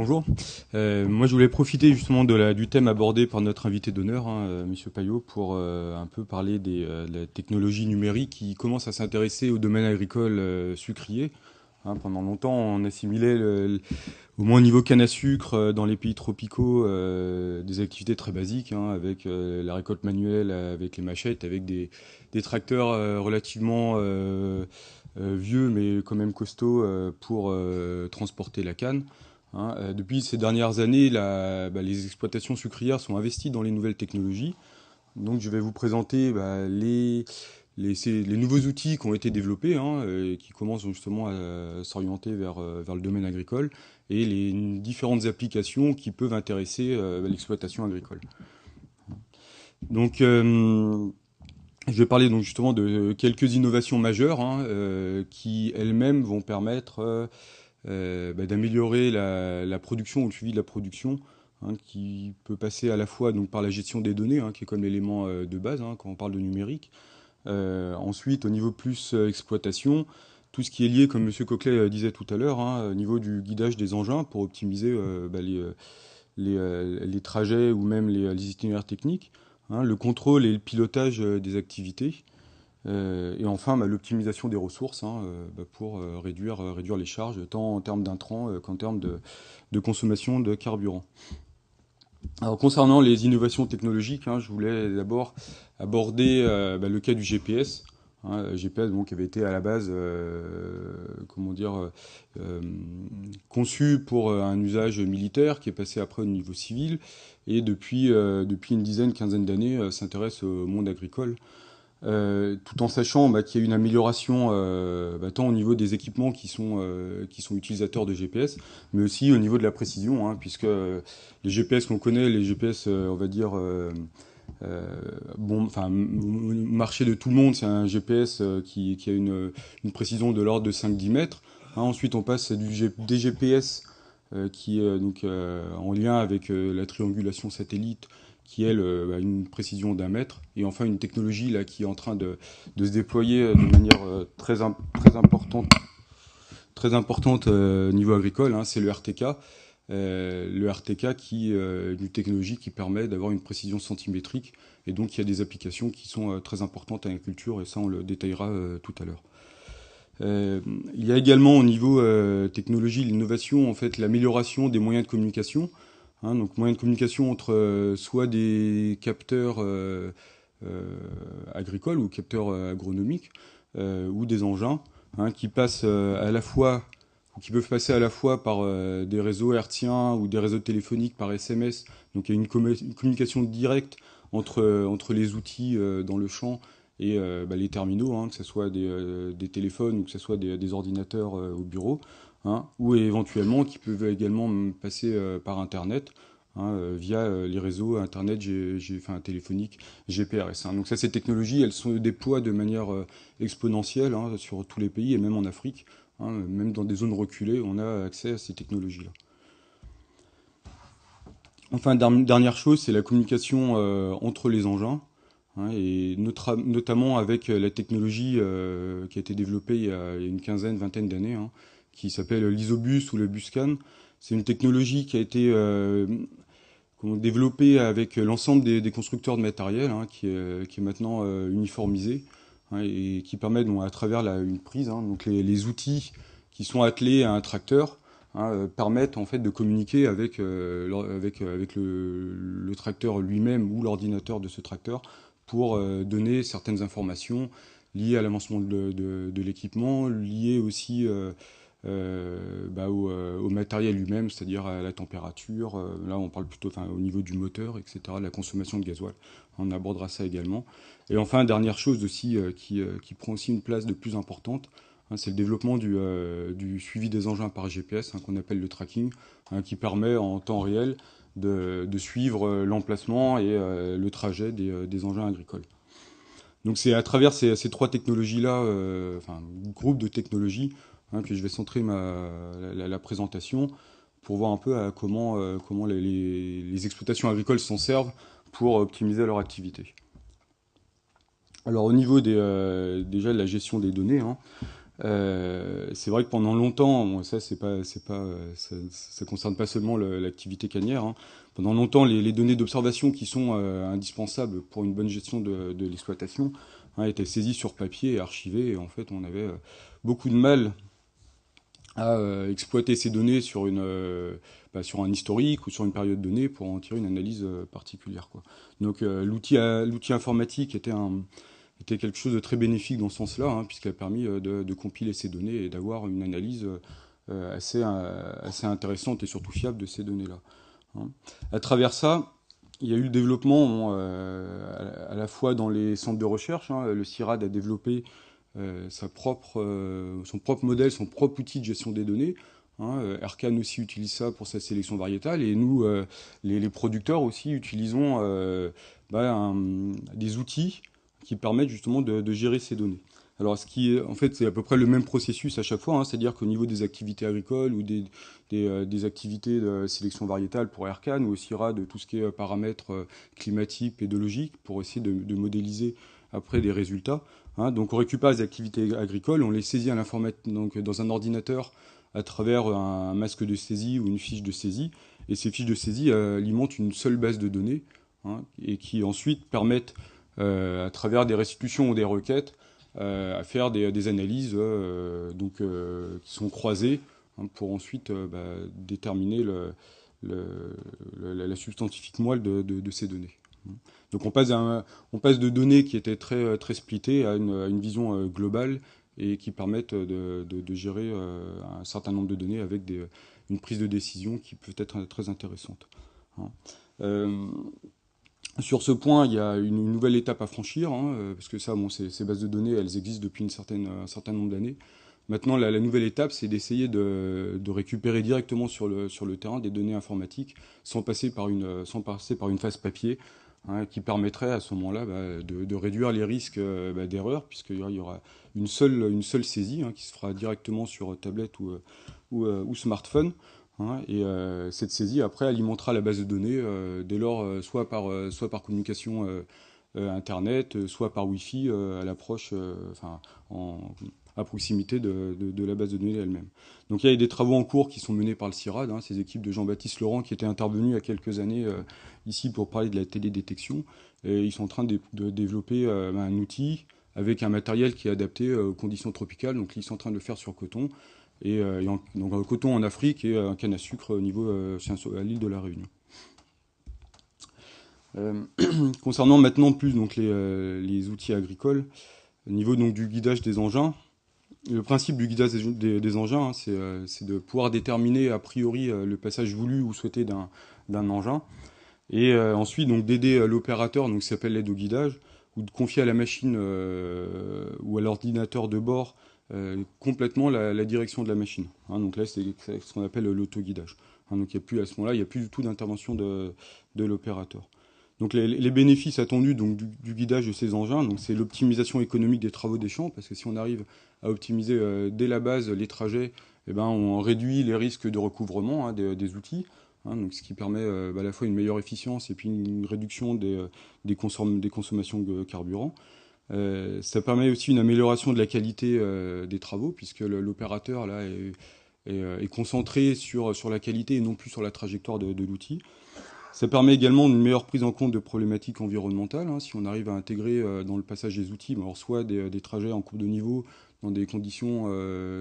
Bonjour. Moi, je voulais profiter justement du thème abordé par notre invité d'honneur, Monsieur Payot, pour un peu parler de la technologie numérique qui commence à s'intéresser au domaine agricole sucrier. Pendant longtemps, on assimilait, au moins au niveau canne à sucre, dans les pays tropicaux, des activités très basiques, avec la récolte manuelle, avec les machettes, avec des tracteurs relativement vieux, mais quand même costauds pour transporter la canne. Depuis ces dernières années, les exploitations sucrières sont investies dans les nouvelles technologies. Donc, je vais vous présenter les nouveaux outils qui ont été développés, et qui commencent justement à s'orienter vers le domaine agricole, et les différentes applications qui peuvent intéresser l'exploitation agricole. Donc, je vais parler donc justement de quelques innovations majeures, qui elles-mêmes vont permettre d'améliorer la production ou le suivi de la production, qui peut passer à la fois donc, par la gestion des données, qui est comme l'élément de base quand on parle de numérique. Ensuite, au niveau plus exploitation, tout ce qui est lié, comme M. Coquelet disait tout à l'heure, au niveau du guidage des engins pour optimiser les trajets ou même les itinéraires techniques, le contrôle et le pilotage des activités. Et enfin, l'optimisation des ressources, pour réduire les charges, tant en termes d'intrants qu'en termes de consommation de carburant. Alors, concernant les innovations technologiques, je voulais d'abord aborder le cas du GPS. GPS donc, qui avait été à la base conçu pour un usage militaire, qui est passé après au niveau civil, et depuis une quinzaine d'années, s'intéresse au monde agricole. Tout en sachant qu'il y a une amélioration tant au niveau des équipements qui sont utilisateurs de GPS, mais aussi au niveau de la précision, puisque les GPS qu'on connaît, les GPS, on va dire, marché de tout le monde, c'est un GPS qui a une précision de l'ordre de 5-10 mètres. Ensuite, on passe à des GPS qui est donc en lien avec la triangulation satellite, qui elle a une précision d'1 mètre, et enfin une technologie là qui est en train de se déployer de manière très importante au niveau agricole, c'est le RTK. Le RTK qui est une technologie qui permet d'avoir une précision centimétrique, et donc il y a des applications qui sont très importantes à l'agriculture, et ça on le détaillera tout à l'heure. Il y a également au niveau technologie, l'innovation, en fait, l'amélioration des moyens de communication. Donc moyens de communication entre soit des capteurs agricoles ou capteurs agronomiques, ou des engins qui passent à la fois, ou qui peuvent passer à la fois par des réseaux hertziens ou des réseaux téléphoniques par SMS. Donc il y a une communication directe entre les outils dans le champ et les terminaux, que ce soit des téléphones ou que ce soit des ordinateurs au bureau, ou éventuellement qui peuvent également passer par Internet, via les réseaux Internet téléphoniques GPRS. Donc ça, ces technologies, elles se déploient de manière exponentielle sur tous les pays, et même en Afrique, même dans des zones reculées, on a accès à ces technologies-là. Enfin, dernière chose, c'est la communication entre les engins, et notamment avec la technologie qui a été développée il y a une vingtaine d'années, qui s'appelle l'Isobus ou le Buscan. C'est une technologie qui a été développée avec l'ensemble des constructeurs de matériel, qui est maintenant uniformisée, et qui permet donc, à travers une prise, donc les outils qui sont attelés à un tracteur, permettent en fait de communiquer avec le tracteur lui-même ou l'ordinateur de ce tracteur pour donner certaines informations liées à l'avancement de l'équipement, liées aussi au matériel lui-même, c'est-à-dire à la température. Là, on parle plutôt au niveau du moteur, etc., de la consommation de gasoil. On abordera ça également. Et enfin, dernière chose aussi qui prend aussi une place de plus importante, c'est le développement du suivi des engins par GPS, qu'on appelle le tracking, qui permet en temps réel de suivre l'emplacement et le trajet des engins agricoles. Donc c'est à travers ces trois technologies-là, groupe de technologies, que je vais centrer la présentation pour voir un peu comment les exploitations agricoles s'en servent pour optimiser leur activité. Alors au niveau déjà de la gestion des données, C'est vrai que pendant longtemps, bon, ça concerne pas seulement l'activité cannière, hein. Pendant longtemps, les données d'observation qui sont indispensables pour une bonne gestion de l'exploitation, hein, étaient saisies sur papier et archivées. Et en fait, on avait beaucoup de mal à exploiter ces données sur un historique ou sur une période donnée pour en tirer une analyse particulière, quoi. Donc l'outil informatique était quelque chose de très bénéfique dans ce sens-là, hein, puisqu'elle a permis de compiler ces données et d'avoir une analyse assez intéressante et surtout fiable de ces données-là, hein. À travers ça, il y a eu le développement à la fois dans les centres de recherche, hein. Le CIRAD a développé son propre modèle, son propre outil de gestion des données, hein. Ercan aussi utilise ça pour sa sélection variétale, et nous, les producteurs aussi, utilisons des outils qui permettent justement de gérer ces données. Alors, en fait, c'est à peu près le même processus à chaque fois, hein, c'est-à-dire qu'au niveau des activités agricoles ou des activités de sélection variétale pour Ercan, ou aussi de tout ce qui est paramètres climatiques, pédologiques, pour essayer de modéliser après des résultats, hein. Donc, on récupère les activités agricoles, on les saisit à l'informatique, donc dans un ordinateur à travers un masque de saisie ou une fiche de saisie, et ces fiches de saisie alimentent une seule base de données, hein, et qui ensuite permettent à travers des restitutions ou des requêtes, à faire des analyses qui sont croisées, hein, pour ensuite déterminer la substantifique moelle de ces données. Donc on passe de données qui étaient très splittées à une vision globale et qui permettent de gérer un certain nombre de données avec une prise de décision qui peut être très intéressante, hein. Euh, Sur ce point, il y a une nouvelle étape à franchir, hein, parce que ça, bon, ces bases de données, elles existent depuis un certain nombre d'années. Maintenant, la nouvelle étape, c'est d'essayer de récupérer directement sur le terrain des données informatiques sans passer par une phase papier, hein, qui permettrait à ce moment-là de réduire les risques d'erreur, puisqu'il y aura une seule saisie, hein, qui se fera directement sur tablette ou smartphone, hein. Et cette saisie, après, alimentera la base de données dès lors, soit par communication Internet, soit par Wi-Fi à l'approche, à proximité de la base de données elle-même. Donc il y a des travaux en cours qui sont menés par le CIRAD, hein, ces équipes de Jean-Baptiste Laurent qui étaient intervenues il y a quelques années ici pour parler de la télédétection. Et ils sont en train de développer un outil avec un matériel qui est adapté aux conditions tropicales. Donc ils sont en train de le faire sur coton. Donc un coton en Afrique et un canne à sucre au niveau à l'île de la Réunion. Euh, Concernant maintenant plus donc les outils agricoles, au niveau donc du guidage des engins, le principe du guidage des engins, hein, c'est de pouvoir déterminer a priori le passage voulu ou souhaité d'un engin, et ensuite donc d'aider l'opérateur, donc qui s'appelle l'aide au guidage, ou de confier à la machine ou à l'ordinateur de bord complètement la direction de la machine, hein. Donc là, c'est ce qu'on appelle l'autoguidage, hein. Donc à ce moment-là, il n'y a plus du tout d'intervention de l'opérateur. Donc les bénéfices attendus donc, du guidage de ces engins, donc c'est l'optimisation économique des travaux des champs, parce que si on arrive à optimiser dès la base les trajets, eh ben, on réduit les risques de recouvrement, hein, des outils, hein, donc ce qui permet à la fois une meilleure efficience et puis une réduction des consommations de carburant. Ça permet aussi une amélioration de la qualité des travaux, puisque l'opérateur là est concentré sur la qualité et non plus sur la trajectoire de l'outil. Ça permet également une meilleure prise en compte de problématiques environnementales, hein, si on arrive à intégrer dans le passage des outils, alors soit des trajets en courbe de niveau dans des conditions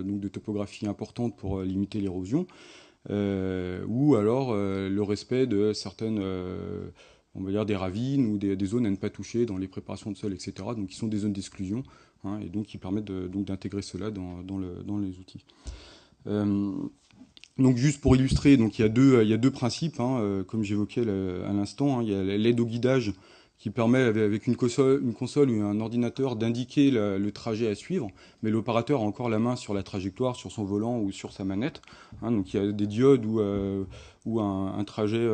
donc de topographie importantes pour limiter l'érosion, ou alors le respect de certaines, on va dire des ravines ou des zones à ne pas toucher dans les préparations de sol, etc. Donc qui sont des zones d'exclusion, hein, et donc qui permettent donc d'intégrer cela dans les outils. Donc juste pour illustrer, donc il y a deux principes, hein, comme j'évoquais à l'instant, hein. Il y a l'aide au guidage qui permet avec une console ou un ordinateur d'indiquer le trajet à suivre, mais l'opérateur a encore la main sur la trajectoire, sur son volant ou sur sa manette, hein. Donc il y a des diodes ou un trajet,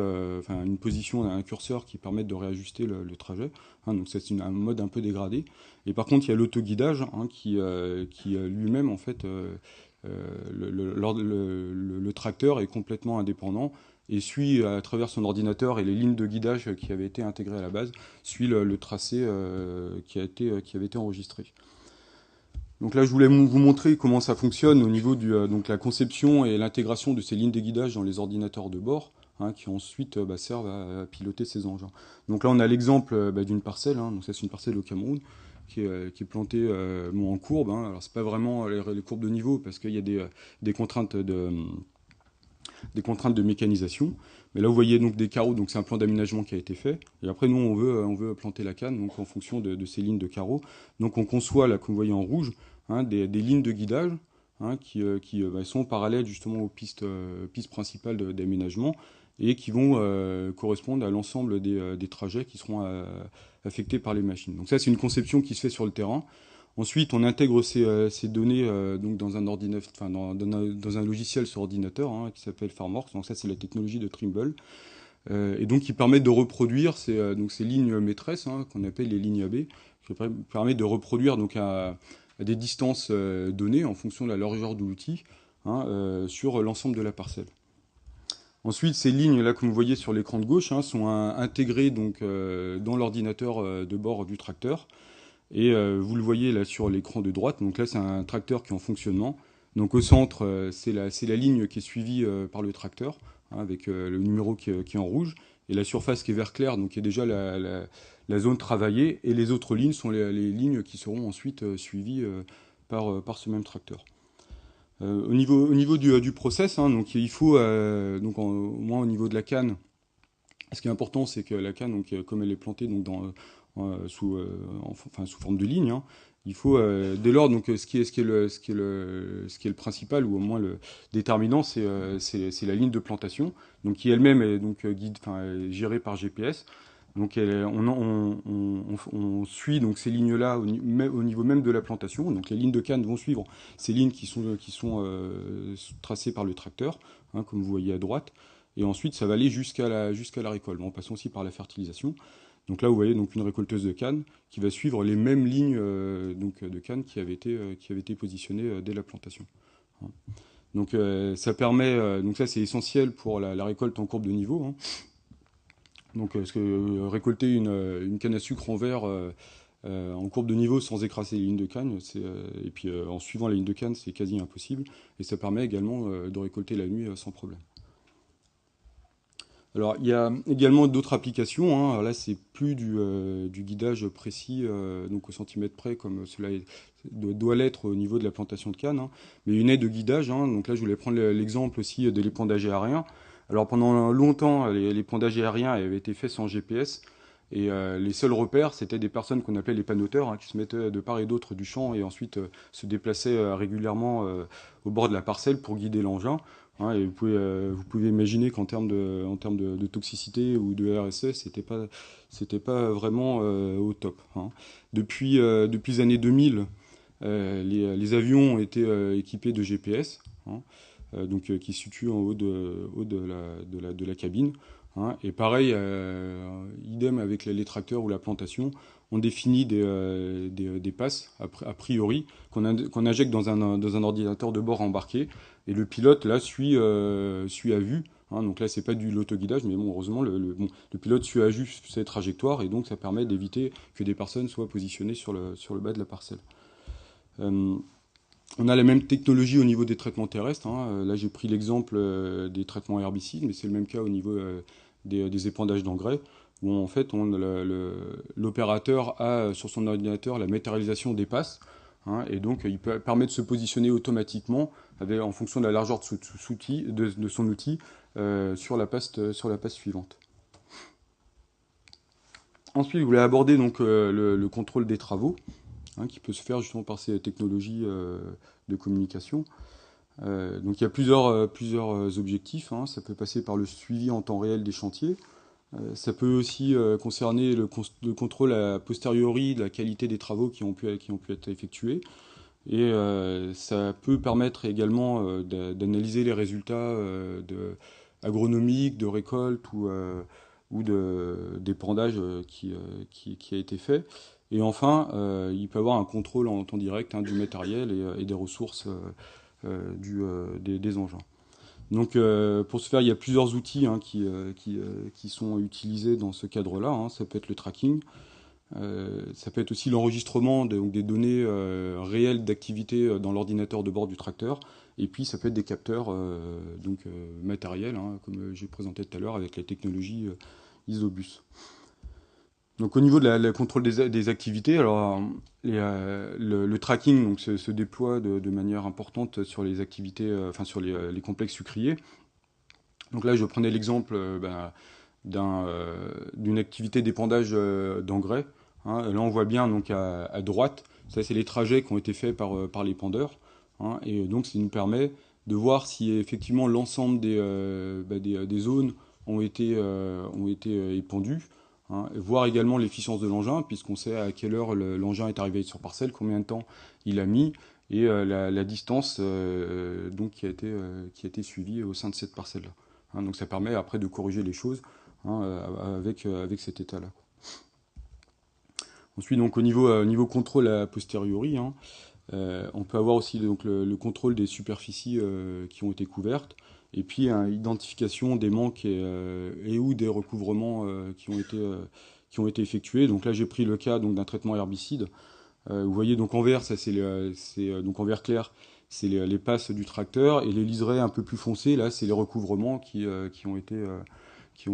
une position, un curseur qui permettent de réajuster le trajet, hein. Donc c'est un mode un peu dégradé. Et par contre il y a l'autoguidage, hein, qui lui-même en fait le tracteur est complètement indépendant et suit à travers son ordinateur et les lignes de guidage qui avaient été intégrées à la base, suit le tracé qui avait été enregistré. Donc là, je voulais vous montrer comment ça fonctionne au niveau donc la conception et l'intégration de ces lignes de guidage dans les ordinateurs de bord, hein, qui ensuite servent à piloter ces engins. Donc là, on a l'exemple d'une parcelle. Hein, donc ça, c'est une parcelle au Cameroun qui est plantée en courbe. Hein. Alors c'est pas vraiment les courbes de niveau parce qu'il y a des contraintes de mécanisation. Mais là, vous voyez donc des carreaux, donc c'est un plan d'aménagement qui a été fait. Et après, nous, on veut planter la canne, donc en fonction de ces lignes de carreaux. Donc on conçoit, là, comme vous voyez en rouge, hein, des lignes de guidage hein, qui sont parallèles justement aux pistes principales d'aménagement et qui vont correspondre à l'ensemble des trajets qui seront affectés par les machines. Donc ça, c'est une conception qui se fait sur le terrain. Ensuite, on intègre ces données donc dans un ordinateur, enfin dans un logiciel sur ordinateur hein, qui s'appelle FarmWorks. Donc ça, c'est la technologie de Trimble, et donc qui permet de reproduire donc ces lignes maîtresses hein, qu'on appelle les lignes AB, qui permet de reproduire donc à des distances données en fonction de la largeur de l'outil hein, sur l'ensemble de la parcelle. Ensuite, ces lignes là, comme vous voyez sur l'écran de gauche, hein, sont intégrées donc dans l'ordinateur de bord du tracteur. Et vous le voyez là sur l'écran de droite, donc là c'est un tracteur qui est en fonctionnement. Donc au centre, c'est la ligne qui est suivie par le tracteur, hein, avec le numéro qui est en rouge, et la surface qui est vert clair, donc qui est déjà la zone travaillée, et les autres lignes sont les lignes qui seront ensuite suivies par ce même tracteur. Au niveau du process, hein, donc il faut, donc au moins au niveau de la canne, ce qui est important, c'est que la canne, donc, comme elle est plantée donc, sous forme de ligne, hein, il faut, dès lors, donc, ce qui est le principal, ou au moins le déterminant, c'est la ligne de plantation, donc, qui elle-même est donc, gérée par GPS. Donc on suit donc ces lignes-là au niveau même de la plantation. Donc les lignes de canne vont suivre ces lignes qui sont tracées par le tracteur, hein, comme vous voyez à droite. Et ensuite, ça va aller jusqu'à la récolte. En passant aussi par la fertilisation. Donc là, vous voyez donc une récolteuse de canne qui va suivre les mêmes lignes donc, de canne qui avaient été positionnées dès la plantation. Hein. Donc ça permet, donc ça c'est essentiel pour la récolte en courbe de niveau. Hein. Donc parce que récolter une canne à sucre en verre en courbe de niveau sans écraser les lignes de canne, et puis en suivant la ligne de canne, c'est quasi impossible. Et ça permet également de récolter la nuit sans problème. Alors, il y a également d'autres applications. Hein. Alors là, c'est plus du guidage précis, donc au centimètre près, comme cela doit l'être au niveau de la plantation de canne, hein. Mais une aide de guidage. Hein. Donc là, je voulais prendre l'exemple aussi de l'épandage aérien. Alors, pendant longtemps, l'épandage aérien avait été fait sans GPS. Et les seuls repères, c'était des personnes qu'on appelait les panoteurs, hein, qui se mettaient de part et d'autre du champ et ensuite se déplaçaient régulièrement au bord de la parcelle pour guider l'engin. Hein, et vous pouvez imaginer qu'en termes de toxicité ou de RSE, c'était pas vraiment au top. Hein. Depuis les années 2000, les avions ont été équipés de GPS, hein, donc qui se situent en haut de la cabine. Hein, et pareil, idem avec les tracteurs ou la plantation, on définit des passes a priori qu'on injecte dans un ordinateur de bord embarqué. Et le pilote, là, suit à vue. Hein, donc là, c'est pas du l'autoguidage, mais bon, heureusement, le pilote suit à vue ses trajectoires, et donc ça permet d'éviter que des personnes soient positionnées sur le bas de la parcelle. On a la même technologie au niveau des traitements terrestres. Hein. Là, j'ai pris l'exemple des traitements herbicides, mais c'est le même cas au niveau des épandages d'engrais, où en fait, l'opérateur a sur son ordinateur la matérialisation des passes. Hein, et donc, il permet de se positionner automatiquement en fonction de la largeur de son outil sur la passe suivante. Ensuite, je voulais aborder donc, le contrôle des travaux, hein, qui peut se faire justement par ces technologies de communication. Donc, il y a plusieurs objectifs. Hein. Ça peut passer par le suivi en temps réel des chantiers. Ça peut aussi concerner le contrôle a posteriori de la qualité des travaux qui ont pu être effectués. Et ça peut permettre également d'analyser les résultats agronomiques, de récolte ou d'épandage qui a été fait. Et enfin, il peut y avoir un contrôle en temps direct hein, du matériel et des ressources des engins. Donc pour ce faire, il y a plusieurs outils hein, qui sont utilisés dans ce cadre-là. Hein. Ça peut être le tracking. Ça peut être aussi l'enregistrement des données réelles d'activité dans l'ordinateur de bord du tracteur. Et puis ça peut être des capteurs matériels, hein, comme j'ai présenté tout à l'heure avec la technologie Isobus. Donc au niveau de la contrôle des activités, alors le tracking donc, se déploie de manière importante sur les activités, enfin sur les complexes sucriers. Donc là je prenais l'exemple d'une activité d'épandage d'engrais. Hein. Là on voit bien donc à droite, ça c'est les trajets qui ont été faits par l'épandeur. Hein. Et donc ça nous permet de voir si effectivement l'ensemble des zones ont été épandues. Hein, voir également l'efficience de l'engin, puisqu'on sait à quelle heure l'engin est arrivé sur parcelle, combien de temps il a mis, et la distance donc qui a été suivie au sein de cette parcelle-là. Hein, donc ça permet après de corriger les choses hein, avec cet état-là. Ensuite, donc, au niveau contrôle a posteriori, hein, on peut avoir aussi donc, le contrôle des superficies qui ont été couvertes, et puis identification des manques et ou des recouvrements qui ont été effectués. Donc là, j'ai pris le cas d'un traitement herbicide. Vous voyez, donc en vert, ça c'est donc en vert clair, c'est les passes du tracteur, et les liserés un peu plus foncés, là, c'est les recouvrements qui ont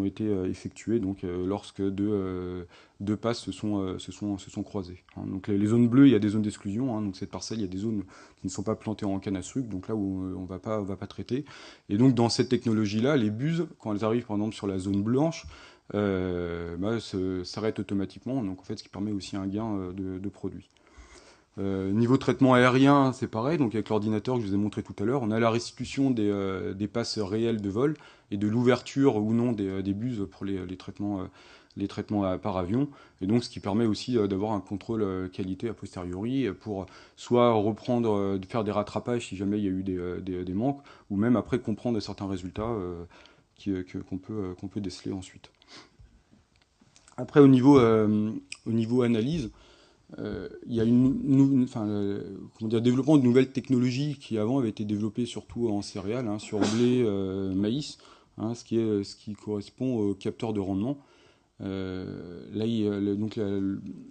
été effectués donc, lorsque deux passes se sont croisées. Hein. Donc les zones bleues, il y a des zones d'exclusion. Hein. Donc cette parcelle, il y a des zones qui ne sont pas plantées en canne à sucre, donc là où on va pas traiter. Et donc dans cette technologie-là, les buses, quand elles arrivent par exemple sur la zone blanche, s'arrêtent automatiquement. Donc en fait, ce qui permet aussi un gain de produit. Niveau traitement aérien, c'est pareil. Donc avec l'ordinateur que je vous ai montré tout à l'heure, on a la restitution des passes réelles de vol et de l'ouverture ou non des buses pour les traitements par avion. Et donc ce qui permet aussi d'avoir un contrôle qualité a posteriori pour soit reprendre, de faire des rattrapages si jamais il y a eu des manques, ou même après comprendre certains résultats qu'on peut déceler ensuite. Après au niveau analyse, il y a développement de nouvelles technologies qui avant avaient été développées surtout en céréales, hein, sur blé, maïs, hein, ce qui correspond au capteur de rendement. Donc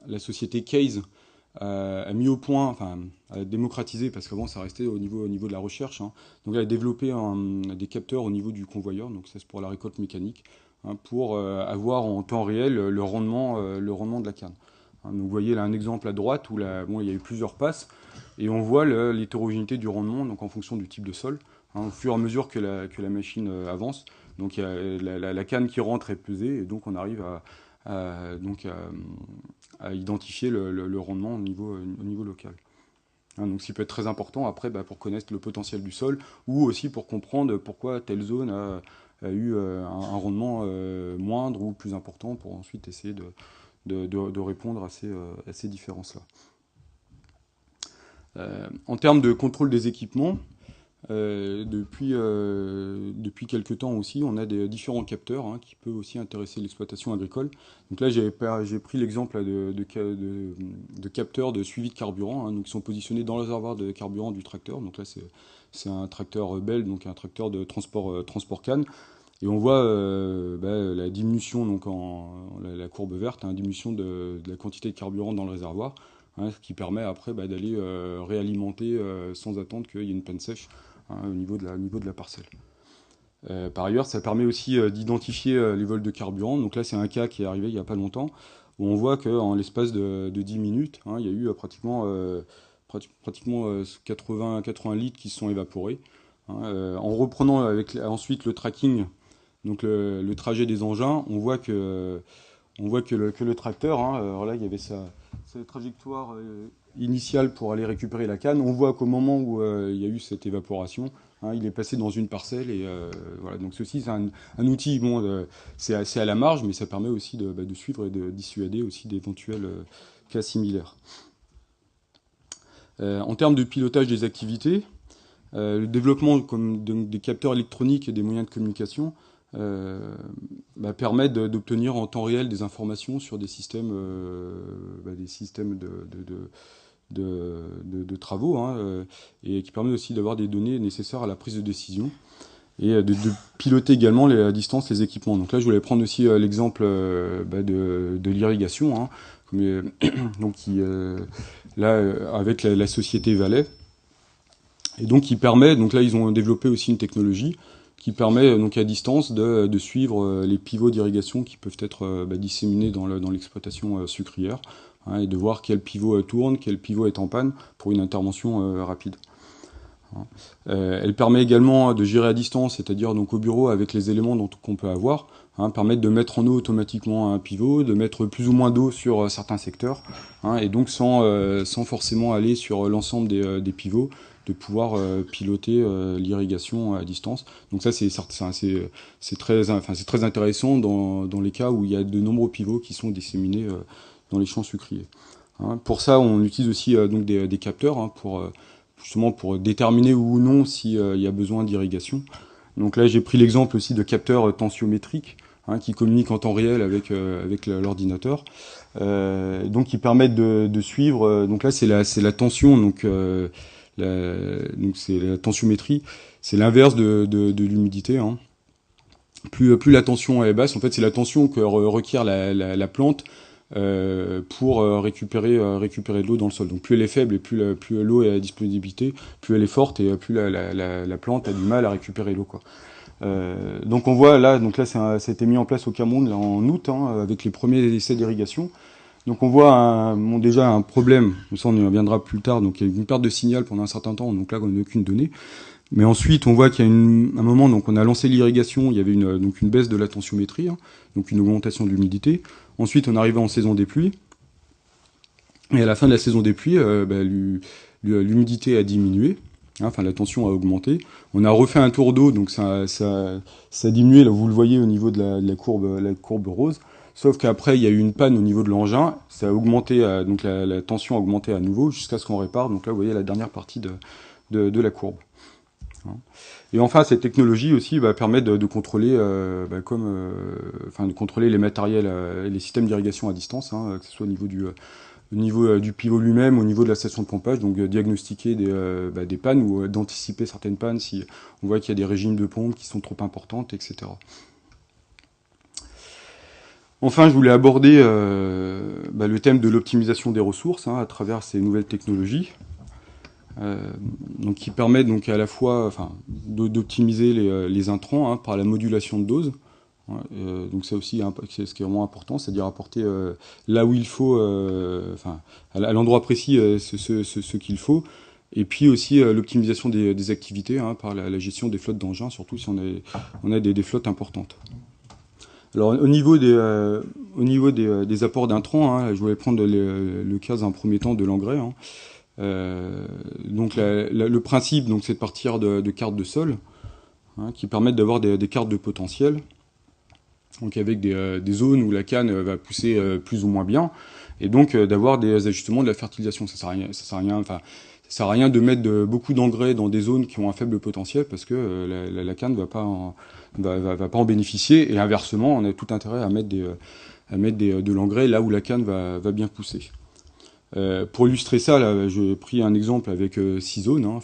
la société Case a mis au point, enfin a démocratisé, parce qu'avant ça restait au niveau de la recherche. Hein. Donc elle a développé des capteurs au niveau du convoyeur, donc ça c'est pour la récolte mécanique, hein, pour avoir en temps réel le rendement de la canne. Donc vous voyez là un exemple à droite où il y a eu plusieurs passes et on voit l'hétérogénéité du rendement donc en fonction du type de sol, hein, au fur et à mesure que la machine avance. Donc il y a la canne qui rentre est pesée et donc on arrive à identifier le rendement au niveau local. Hein, donc ce qui peut être très important après pour connaître le potentiel du sol ou aussi pour comprendre pourquoi telle zone a eu un rendement moindre ou plus important pour ensuite essayer de répondre à ces différences-là. En termes de contrôle des équipements, depuis quelques temps aussi, on a des différents capteurs hein, qui peuvent aussi intéresser l'exploitation agricole. Donc là, j'ai pris l'exemple de capteurs de suivi de carburant, hein, donc qui sont positionnés dans le réservoir de carburant du tracteur. Donc là, c'est un tracteur Bell, donc un tracteur de transport canne. Et on voit la diminution, donc la courbe verte, hein, diminution de la quantité de carburant dans le réservoir, hein, ce qui permet après d'aller réalimenter sans attendre qu'il y ait une panne sèche hein, au niveau de la parcelle. Par ailleurs, ça permet aussi d'identifier les vols de carburant. Donc là, c'est un cas qui est arrivé il n'y a pas longtemps, où on voit qu'en l'espace de 10 minutes, hein, il y a eu pratiquement 80 litres qui se sont évaporés. Hein, en reprenant ensuite le tracking, donc le trajet des engins, on voit que le tracteur, hein, alors là il y avait sa trajectoire initiale pour aller récupérer la canne. On voit qu'au moment où il y a eu cette évaporation, hein, il est passé dans une parcelle et voilà. Donc ceci c'est un outil, bon, c'est assez à la marge, mais ça permet aussi de suivre et de dissuader aussi d'éventuels cas similaires. En termes de pilotage des activités, le développement des capteurs électroniques et des moyens de communication permettent d'obtenir en temps réel des informations sur des systèmes de travaux hein, et qui permet aussi d'avoir des données nécessaires à la prise de décision et de piloter également à distance les équipements. Donc là, je voulais prendre aussi l'exemple de l'irrigation. Hein. mais donc là avec la société Valais, et donc qui permet, donc là ils ont développé aussi une technologie qui permet donc à distance de suivre les pivots d'irrigation qui peuvent être disséminés dans l'exploitation sucrière, hein, et de voir quel pivot tourne, quel pivot est en panne pour une intervention rapide. Elle permet également de gérer à distance, c'est-à-dire donc au bureau avec les éléments qu'on peut avoir, hein, permettre de mettre en eau automatiquement un pivot, de mettre plus ou moins d'eau sur certains secteurs, hein, et donc sans forcément aller sur l'ensemble des pivots, de pouvoir piloter l'irrigation à distance. Donc ça c'est très intéressant dans les cas où il y a de nombreux pivots qui sont disséminés dans les champs sucriers. Hein. Pour ça on utilise aussi donc des capteurs, hein, justement pour déterminer ou non s'il y a besoin d'irrigation. Donc là j'ai pris l'exemple aussi de capteurs tensiométriques, hein, qui communiquent en temps réel avec l'ordinateur, donc qui permettent de suivre. Donc là c'est la tension, donc c'est la tensiométrie, c'est l'inverse de l'humidité. Hein. Plus la tension est basse, en fait c'est la tension que requiert la plante pour récupérer de l'eau dans le sol. Donc plus elle est faible et plus l'eau est à disponibilité, plus elle est forte et plus la plante a du mal à récupérer l'eau, quoi. Donc on voit là, ça a été mis en place au Cameroun là, en août, hein, avec les premiers essais d'irrigation. Donc on voit déjà un problème, ça on y reviendra plus tard, donc il y a eu une perte de signal pendant un certain temps, donc là on n'a aucune donnée. Mais ensuite on voit qu'il y a un moment, donc on a lancé l'irrigation, il y avait une baisse de la tensiométrie, hein, donc une augmentation de l'humidité. Ensuite on arrivait en saison des pluies, et à la fin de la saison des pluies, l'humidité a diminué, hein, enfin la tension a augmenté. On a refait un tour d'eau, donc ça a diminué, là vous le voyez au niveau de la courbe rose. Sauf qu'après, il y a eu une panne au niveau de l'engin, ça a augmenté, donc la tension a augmenté à nouveau jusqu'à ce qu'on répare. Donc là, vous voyez la dernière partie de la courbe. Et enfin, cette technologie aussi va permettre de contrôler, de contrôler les matériels et les systèmes d'irrigation à distance, hein, que ce soit au niveau du pivot lui-même, au niveau de la station de pompage, donc diagnostiquer des pannes ou d'anticiper certaines pannes si on voit qu'il y a des régimes de pompe qui sont trop importantes, etc. Enfin, je voulais aborder le thème de l'optimisation des ressources, hein, à travers ces nouvelles technologies, donc qui permettent donc à la fois, d'optimiser les intrants, hein, par la modulation de dose. Hein, donc ça aussi, c'est ce qui est vraiment important, c'est-à-dire apporter là où il faut, à l'endroit précis, ce qu'il faut. Et puis aussi l'optimisation des activités, hein, par la gestion des flottes d'engins, surtout si on a des flottes importantes. Alors au niveau des apports d'intrants, hein, je voulais prendre le cas dans un premier temps de l'engrais. Hein. Donc le principe, donc, c'est de partir de cartes de sol, hein, qui permettent d'avoir des cartes de potentiel, donc avec des zones où la canne va pousser plus ou moins bien, et donc d'avoir des ajustements de la fertilisation. Ça sert à rien de mettre beaucoup d'engrais dans des zones qui ont un faible potentiel, parce que la canne va pas en bénéficier, et inversement, on a tout intérêt à mettre de l'engrais là où la canne va bien pousser. Pour illustrer ça, là, j'ai pris un exemple avec 6 zones. Hein,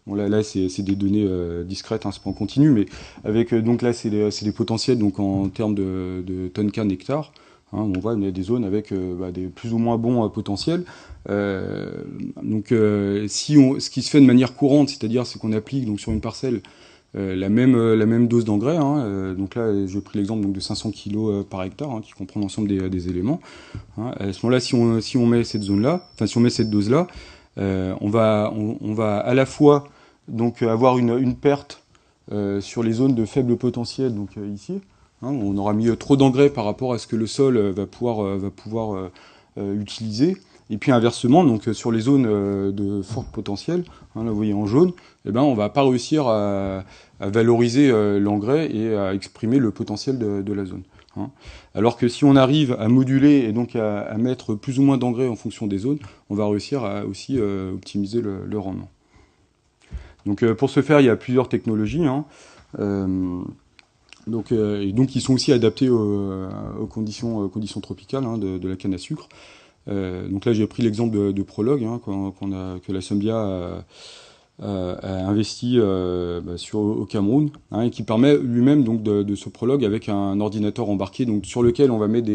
bon, là c'est des données discrètes, hein, c'est pas en continu, mais avec donc là c'est des potentiels donc en termes de tonnes canne hectare. Hein, on voit il y a des zones avec des plus ou moins bons potentiels. Donc ce qui se fait de manière courante, c'est-à-dire c'est qu'on applique donc sur une parcelle la même dose d'engrais. Hein, donc là, j'ai pris l'exemple donc de 500 kg par hectare, hein, qui comprend l'ensemble des éléments. Hein. À ce moment-là, si on met cette zone-là, enfin si on met cette dose-là, on va à la fois donc avoir une perte sur les zones de faible potentiel, donc ici. Hein, on aura mis trop d'engrais par rapport à ce que le sol va pouvoir utiliser. Et puis inversement, donc sur les zones de fort potentiel, hein, là vous voyez en jaune, on va pas réussir à valoriser l'engrais et à exprimer le potentiel de la zone. Hein. Alors que si on arrive à moduler et donc à mettre plus ou moins d'engrais en fonction des zones, on va réussir à aussi optimiser le rendement. Donc pour ce faire, il y a plusieurs technologies. Hein. Donc qui sont aussi adaptées aux conditions tropicales, hein, de la canne à sucre. Donc là j'ai pris l'exemple de Prologue, hein, que la Sembia a investi au Cameroun, hein, et qui permet lui-même donc de se prologue avec un ordinateur embarqué, donc sur lequel on va mettre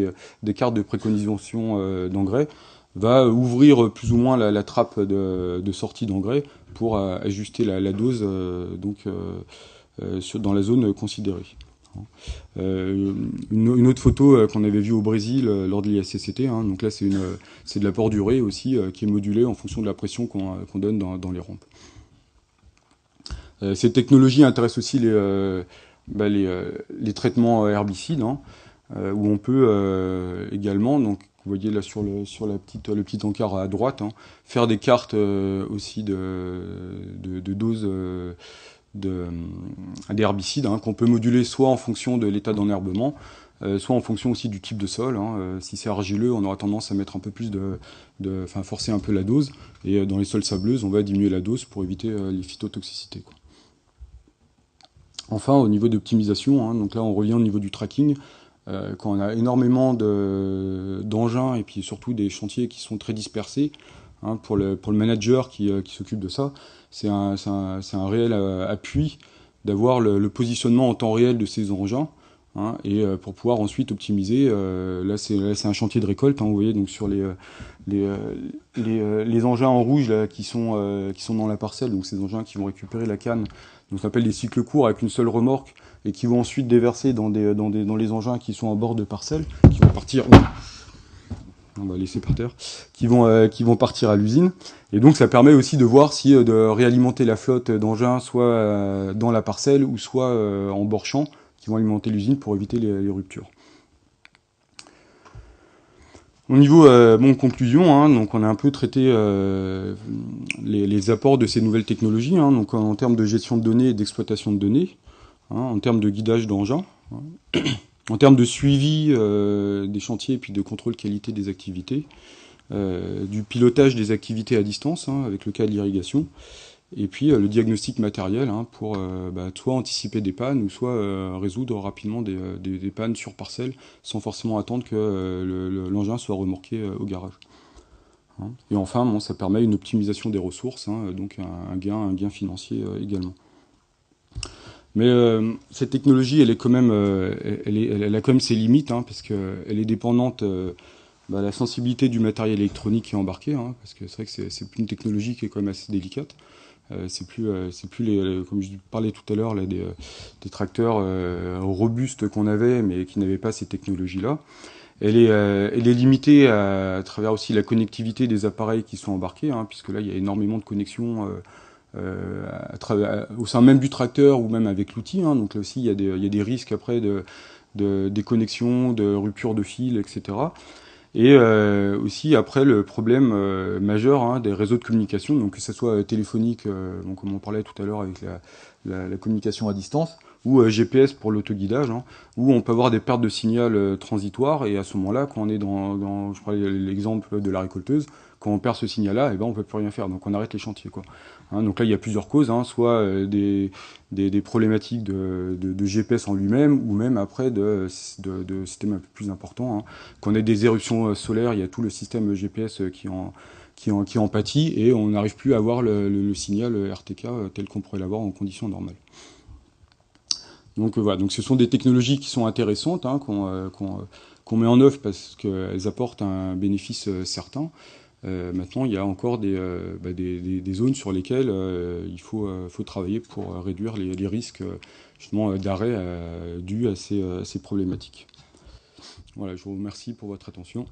des cartes de préconisation d'engrais, va ouvrir plus ou moins la trappe de sortie d'engrais pour ajuster la dose dans la zone considérée. Une autre photo qu'on avait vue au Brésil lors de l'ISCCT, hein, donc là c'est de l'apport d'urée aussi qui est modulé en fonction de la pression qu'on donne dans les rampes. Cette technologie intéresse aussi les traitements herbicides, hein, où on peut également, donc vous voyez là sur le petit encart à droite, hein, faire des cartes aussi de doses d'herbicides, hein, qu'on peut moduler soit en fonction de l'état d'enherbement, soit en fonction aussi du type de sol, hein. Si c'est argileux, on aura tendance à mettre un peu plus forcer un peu la dose, et dans les sols sableuses, on va diminuer la dose pour éviter les phytotoxicités, quoi. Enfin, au niveau d'optimisation, hein, donc là on revient au niveau du tracking. Quand on a énormément d'engins et puis surtout des chantiers qui sont très dispersés, hein, pour le manager qui s'occupe de ça, c'est un réel appui d'avoir le positionnement en temps réel de ces engins, hein, et pour pouvoir ensuite optimiser. Là c'est un chantier de récolte, hein, vous voyez donc sur les engins en rouge là, qui sont dans la parcelle, donc ces engins qui vont récupérer la canne, donc on appelle des cycles courts avec une seule remorque, et qui vont ensuite déverser dans les engins qui sont en bord de parcelle, qui vont partir, on va laisser par terre, qui vont partir à l'usine. Et donc ça permet aussi de voir si de réalimenter la flotte d'engins soit dans la parcelle ou soit en bord champ, qui vont alimenter l'usine pour éviter les ruptures. Au niveau conclusion, hein, donc on a un peu traité les apports de ces nouvelles technologies, hein, donc en termes de gestion de données et d'exploitation de données, hein, en termes de guidage d'engins, hein, en termes de suivi des chantiers et puis de contrôle qualité des activités, du pilotage des activités à distance, hein, avec le cas de l'irrigation, et puis le diagnostic matériel, hein, pour soit anticiper des pannes ou soit résoudre rapidement des pannes sur parcelle sans forcément attendre que l'engin soit remorqué au garage. Hein. Et enfin, bon, ça permet une optimisation des ressources, hein, donc un gain financier également. Mais cette technologie, elle est quand même, elle a quand même ses limites, hein, parce qu'elle est dépendante de la sensibilité du matériel électronique qui est embarqué, hein, parce que c'est vrai que c'est une technologie qui est quand même assez délicate. C'est plus comme je parlais tout à l'heure, des tracteurs robustes qu'on avait, mais qui n'avaient pas ces technologies-là. Elle est limitée à travers aussi la connectivité des appareils qui sont embarqués, hein, puisque là il y a énormément de connexions au sein même du tracteur ou même avec l'outil, hein. Donc là aussi il y a des risques après de déconnexion, de rupture de fil, etc. Et aussi après le problème majeur, hein, des réseaux de communication, donc que ce soit téléphonique, comme on parlait tout à l'heure avec la communication à distance, ou GPS pour l'autoguidage, hein, où on peut avoir des pertes de signal transitoires, et à ce moment-là, quand on est je parlais l'exemple de la récolteuse, quand on perd ce signal-là, on peut plus rien faire, donc on arrête les chantiers, quoi. Hein, donc là, il y a plusieurs causes, hein, soit des problématiques de GPS en lui-même, ou même après de systèmes un peu plus importants, hein. Quand on a des éruptions solaires, il y a tout le système GPS qui en pâtit, et on n'arrive plus à avoir le signal RTK tel qu'on pourrait l'avoir en conditions normales. Donc voilà, donc ce sont des technologies qui sont intéressantes, hein, qu'on met en œuvre parce qu'elles apportent un bénéfice certain. Maintenant, il y a encore des zones sur lesquelles il faut travailler pour réduire les risques justement d'arrêt dus à ces problématiques. Voilà, je vous remercie pour votre attention.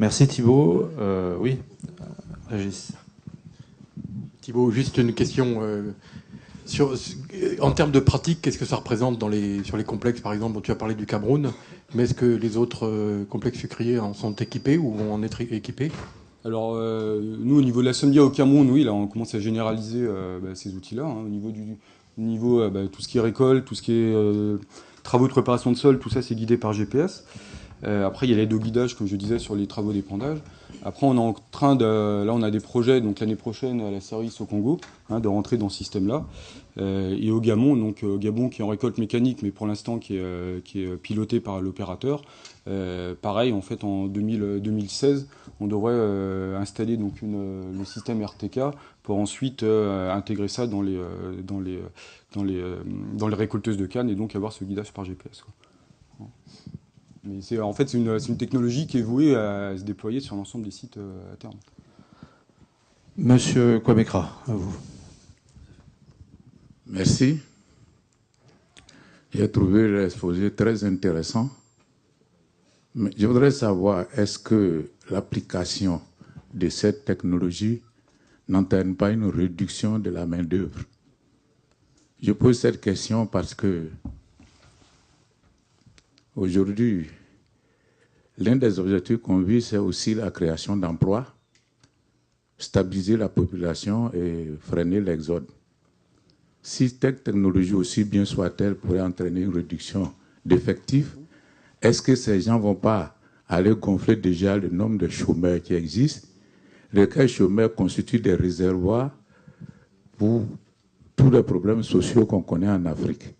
Merci Thibaut. Oui, Régis. Thibaut, juste une question. En termes de pratique, qu'est-ce que ça représente sur les complexes, par exemple, dont tu as parlé du Cameroun, mais est-ce que les autres complexes sucriers en sont équipés ou vont en être équipés? Alors, nous, au niveau de la SOMDIA au Cameroun, oui, là, on commence à généraliser ces outils-là, hein, au niveau tout ce qui est récolte, tout ce qui est travaux de préparation de sol, tout ça, c'est guidé par GPS. Après, il y a l'aide au guidage, comme je disais, sur les travaux d'épandage. Après, on est en train de... Là, on a des projets, donc l'année prochaine, à la service au Congo, de rentrer dans ce système-là. Et au Gabon, donc au Gabon qui est en récolte mécanique, mais pour l'instant qui est piloté par l'opérateur. Pareil, en fait, en 2016, on devrait installer donc le système RTK pour ensuite intégrer ça dans les récolteuses de canne et donc avoir ce guidage par GPS, quoi. Mais en fait, c'est une technologie qui est vouée à se déployer sur l'ensemble des sites à terme. Monsieur Kwamekra, à vous. Merci. J'ai trouvé l'exposé très intéressant. Mais je voudrais savoir, est-ce que l'application de cette technologie n'entraîne pas une réduction de la main-d'œuvre? Je pose cette question parce que aujourd'hui, l'un des objectifs qu'on vise, c'est aussi la création d'emplois, stabiliser la population et freiner l'exode. Si cette technologie, aussi bien soit-elle, pourrait entraîner une réduction d'effectifs, est-ce que ces gens ne vont pas aller gonfler déjà le nombre de chômeurs qui existent, lesquels chômeurs constituent des réservoirs pour tous les problèmes sociaux qu'on connaît en Afrique?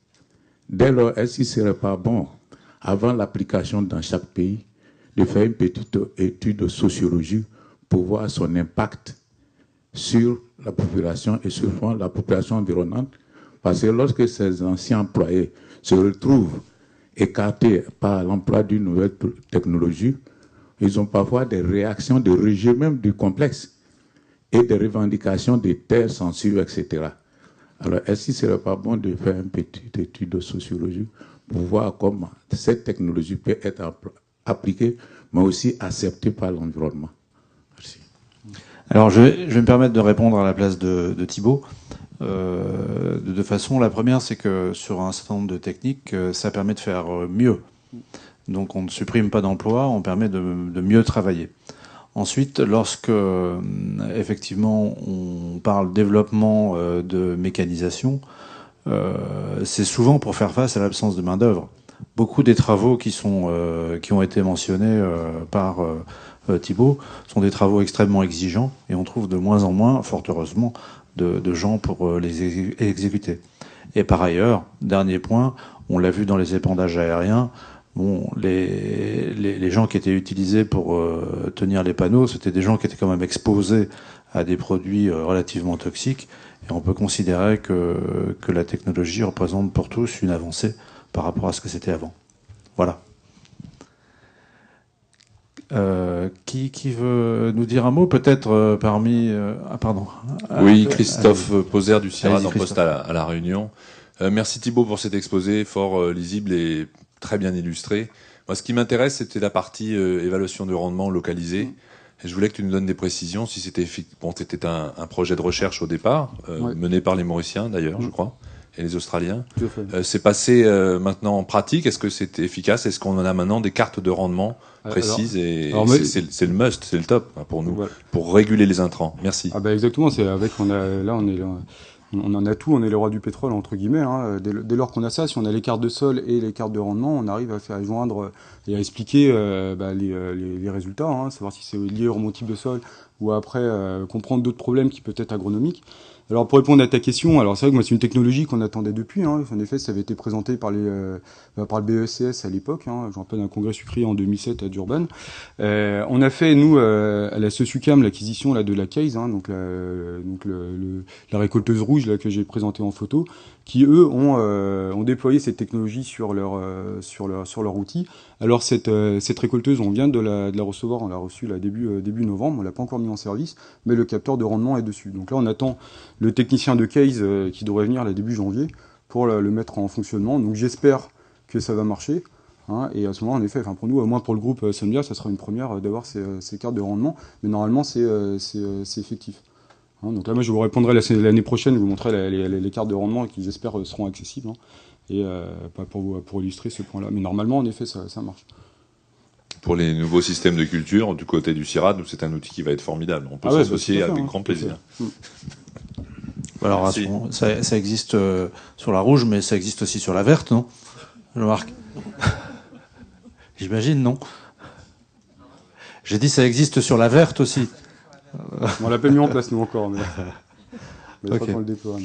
Dès lors, est-ce qu'il ne serait pas bon, avant l'application dans chaque pays, de faire une petite étude de sociologie pour voir son impact sur la population et sur la population environnante? Parce que lorsque ces anciens employés se retrouvent écartés par l'emploi d'une nouvelle technologie, ils ont parfois des réactions de rejet même du complexe et des revendications de terres, censure, etc. Alors, est-ce qu'il ne serait pas bon de faire une petite étude de sociologie pour voir comment cette technologie peut être appliquée, mais aussi acceptée par l'environnement? Merci. Alors, je vais me permettre de répondre à la place de Thibault. De deux façons. La première, c'est que sur un certain nombre de techniques, ça permet de faire mieux. Donc, on ne supprime pas d'emplois, on permet de mieux travailler. Ensuite, lorsque, effectivement, on parle développement de mécanisation, c'est souvent pour faire face à l'absence de main-d'œuvre. Beaucoup des travaux qui ont été mentionnés par Thibault sont des travaux extrêmement exigeants et on trouve de moins en moins, fort heureusement, de gens pour les exécuter. Et par ailleurs, dernier point, on l'a vu dans les épandages aériens, bon, les gens qui étaient utilisés pour tenir les panneaux, c'était des gens qui étaient quand même exposés à des produits relativement toxiques. Et on peut considérer que la technologie représente pour tous une avancée par rapport à ce que c'était avant. Voilà. Qui veut nous dire un mot, peut-être parmi... pardon. Oui, Christophe Poser du CIRAD en Christophe. poste à la Réunion. Merci Thibault pour cet exposé fort lisible et très bien illustré. Moi, ce qui m'intéresse, c'était la partie évaluation de rendement localisée. Et je voulais que tu nous donnes des précisions si c'était c'était un projet de recherche au départ, mené par les Mauriciens d'ailleurs, je crois, et les Australiens. C'est passé maintenant en pratique. Est-ce que c'est efficace? Est-ce qu'on en a maintenant des cartes de rendement précises? C'est le must, c'est le top pour nous, pour réguler les intrants. Merci. Ah bah exactement, on en a tout, on est les rois du pétrole, entre guillemets. Dès lors qu'on a ça, si on a les cartes de sol et les cartes de rendement, on arrive à faire joindre et à expliquer les résultats, savoir si c'est lié au remontant type de sol ou après comprendre d'autres problèmes qui peuvent être agronomiques. Alors pour répondre à ta question, alors c'est vrai que moi c'est une technologie qu'on attendait depuis. En effet, ça avait été présenté par le BECS à l'époque. Je me rappelle d'un congrès sucrier en 2007 à Durban. On a fait nous à la SOSUCAM l'acquisition de la Case, donc la récolteuse rouge là que j'ai présentée en photo, qui eux ont déployé cette technologie sur leur outil. Alors cette récolteuse, on vient de la recevoir, on l'a reçue là début novembre, on l'a pas encore mis en service, mais le capteur de rendement est dessus. Donc là on attend le technicien de Case qui devrait venir là début janvier pour le mettre en fonctionnement. Donc j'espère que ça va marcher. Et à ce moment, en effet, pour nous, au moins pour le groupe Sunbia, ça sera une première d'avoir ces cartes de rendement. Mais normalement, c'est effectif. Donc là, moi, je vous répondrai l'année prochaine, je vous montrerai les cartes de rendement qui, j'espère, seront accessibles. Et pour illustrer ce point-là. Mais normalement, en effet, ça marche. Pour les nouveaux systèmes de culture, du côté du CIRAD, c'est un outil qui va être formidable. On peut s'associer avec grand plaisir. Alors, ça existe sur la rouge, mais ça existe aussi sur la verte, non, Jean-Marc? J'imagine, non? J'ai dit ça existe sur la verte aussi. On l'a pas mis en place, nous, encore, mais Ok. pas qu'on le déploie.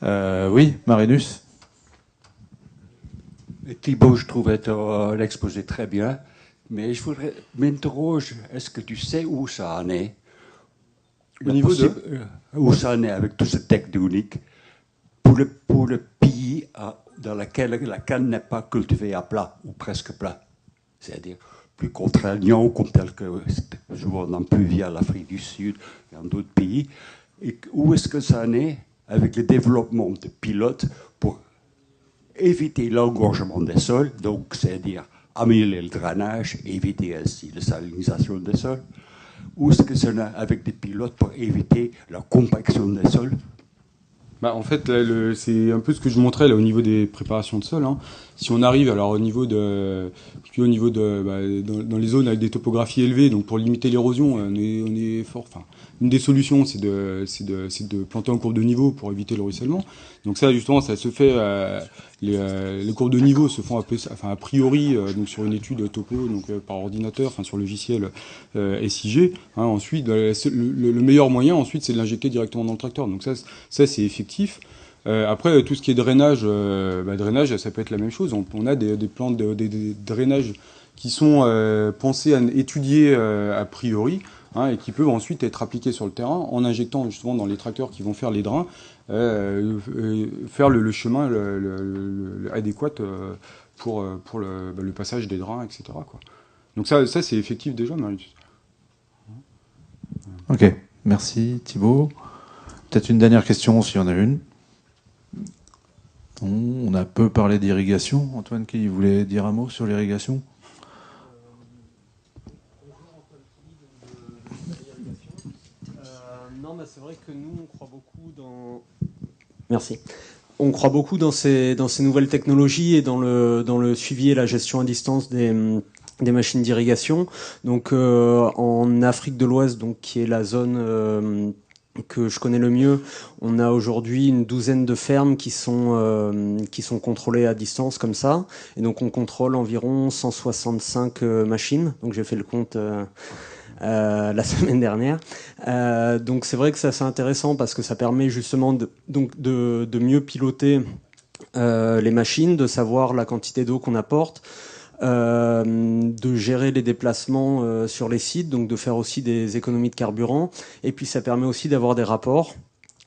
Mais... Oui, Marinus? Thibaut, je trouvais l'exposé très bien, mais je voudrais m'interroger, est-ce que tu sais où ça en est? Au niveau de Où ça en est avec tout ce technique pour le pays dans lequel la canne n'est pas cultivée à plat, ou presque plat. C'est-à-dire plus contraignant, comme tel que je vois dans pluvial l'Afrique du Sud et dans d'autres pays. Et où est-ce que ça en est avec le développement de pilotes pour éviter l'engorgement des sols, donc c'est-à-dire améliorer le drainage, éviter ainsi la salinisation des sols. Où est-ce que ça en est avec des pilotes pour éviter la compaction des sols? Bah, en fait, là, c'est un peu ce que je montrais là au niveau des préparations de sol. Hein. Si on arrive alors au niveau de dans les zones avec des topographies élevées, donc pour limiter l'érosion, on est fort. Enfin, une des solutions, c'est de planter en courbe de niveau pour éviter le ruissellement. Donc ça, justement, ça se fait. Les courbes de niveau se font a priori donc sur une étude topo, donc par ordinateur, enfin sur logiciel SIG. Hein, ensuite, le meilleur moyen, ensuite, c'est de l'injecter directement dans le tracteur. Donc ça c'est effectif. Après, tout ce qui est drainage, drainage, ça peut être la même chose. On a des plans des drainages qui sont pensés à étudier a priori, hein, et qui peuvent ensuite être appliqués sur le terrain en injectant justement dans les tracteurs qui vont faire les drains, faire le chemin adéquat pour le passage des drains, etc. Quoi. Donc ça c'est effectif déjà, Marius. Ok, merci Thibaut. Peut-être une dernière question, s'il y en a une. On a peu parlé d'irrigation. Antoine, qui voulait dire un mot sur l'irrigation? Non, mais c'est vrai que nous, on croit beaucoup dans... Merci. On croit beaucoup dans ces nouvelles technologies et dans le suivi et la gestion à distance des machines d'irrigation. Donc, en Afrique de l'Ouest, donc qui est la zone que je connais le mieux, on a aujourd'hui une douzaine de fermes qui sont contrôlées à distance comme ça. Et donc, on contrôle environ 165 machines. Donc, j'ai fait le compte la semaine dernière. Donc, c'est vrai que c'est assez intéressant parce que ça permet justement de mieux piloter les machines, de savoir la quantité d'eau qu'on apporte, de gérer les déplacements sur les sites, donc de faire aussi des économies de carburant. Et puis ça permet aussi d'avoir des rapports.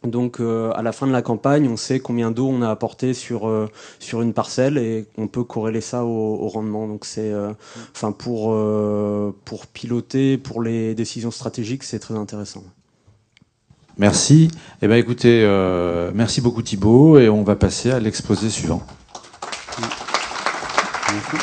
Donc à la fin de la campagne, on sait combien d'eau on a apporté sur une parcelle et on peut corréler ça au rendement. Donc c'est pour piloter, pour les décisions stratégiques, c'est très intéressant. Merci. Eh ben écoutez, merci beaucoup Thibaut et on va passer à l'exposé suivant. Merci.